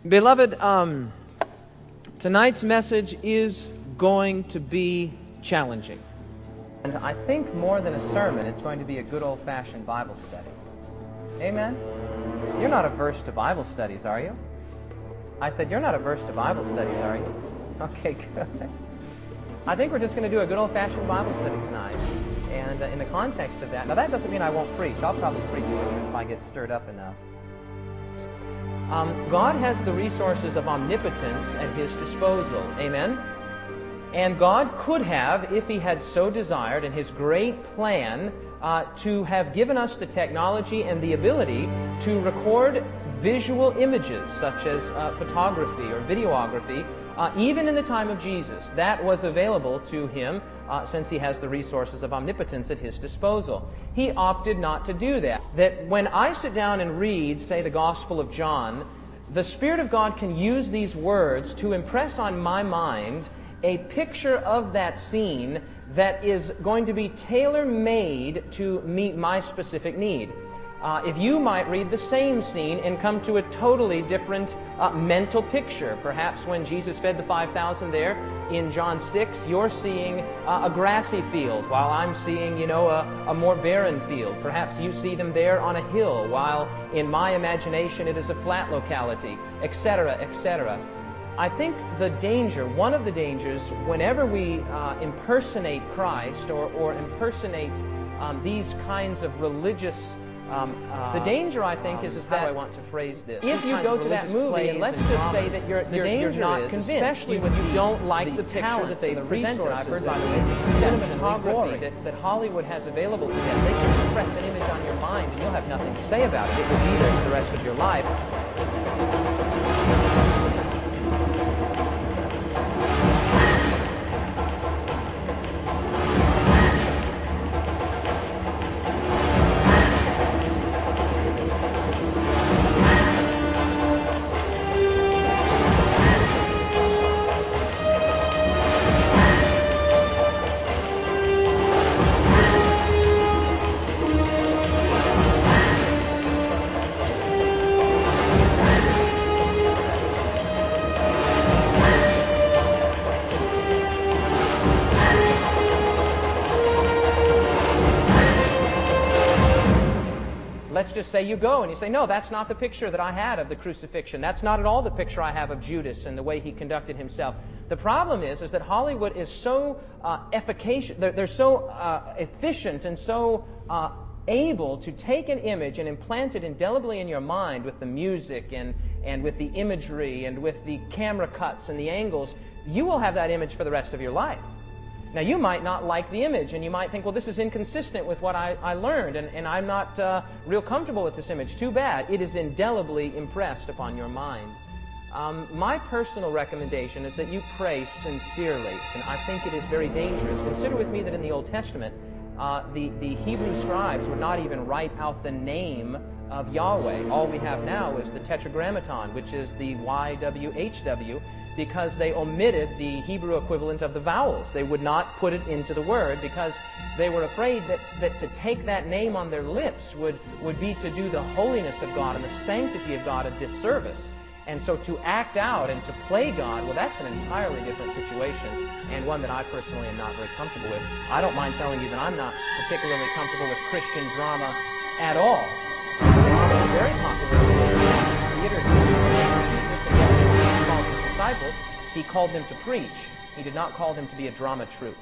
Beloved, tonight's message is going to be challenging. And I think more than a sermon, it's going to be a good old-fashioned Bible study. Amen? You're not averse to Bible studies, are you? I said, you're not averse to Bible studies, are you? Okay, good. I think we're just going to do a good old-fashioned Bible study tonight. And in the context of that, now that doesn't mean I won't preach. I'll probably preach a little bit if I get stirred up enough. God has the resources of omnipotence at His disposal. Amen? And God could have, if He had so desired, in His great plan, to have given us the technology and the ability to record visual images, such as photography or videography, even in the time of Jesus. That was available to Him since He has the resources of omnipotence at His disposal. He opted not to do that. That when I sit down and read, say, the Gospel of John, the Spirit of God can use these words to impress on my mind a picture of that scene that is going to be tailor-made to meet my specific need. If you might read the same scene and come to a totally different mental picture. Perhaps when Jesus fed the 5,000 there in John 6, you're seeing a grassy field while I'm seeing, a more barren field. Perhaps you see them there on a hill while in my imagination it is a flat locality, etc., etc. I think one of the dangers, whenever we impersonate Christ or impersonate these kinds of religious the danger, I think, is that, how do I want to phrase this? If you go to that movie, and let's just say that you're not convinced, especially when you don't like the picture that they presented. I've heard by the cinematography that Hollywood has available to them. They can impress an image on your mind, and you'll have nothing to say about it. It will be there for the rest of your life. Let's just say you go and you say, no, that's not the picture that I had of the crucifixion. That's not at all the picture I have of Judas and the way he conducted himself. The problem is that Hollywood is so efficacious, they're so efficient and so able to take an image and implant it indelibly in your mind with the music and with the imagery and with the camera cuts and the angles. You will have that image for the rest of your life. Now, you might not like the image, and you might think, well, this is inconsistent with what I learned, and I'm not real comfortable with this image. Too bad. It is indelibly impressed upon your mind. My personal recommendation is that you pray sincerely, and I think it is very dangerous. Consider with me that in the Old Testament, the Hebrew scribes would not even write out the name of Yahweh. All we have now is the Tetragrammaton, which is the YWHW, because they omitted the Hebrew equivalent of the vowels. They would not put it into the word because they were afraid that to take that name on their lips would be to do the holiness of God and the sanctity of God a disservice. And so to act out and to play God, well, that's an entirely different situation, and one that I personally am not very comfortable with. I don't mind telling you that I'm not particularly comfortable with Christian drama at all. Drama is very popular in theater. Jesus, and yet, disciples, He called them to preach. He did not call them to be a drama troupe.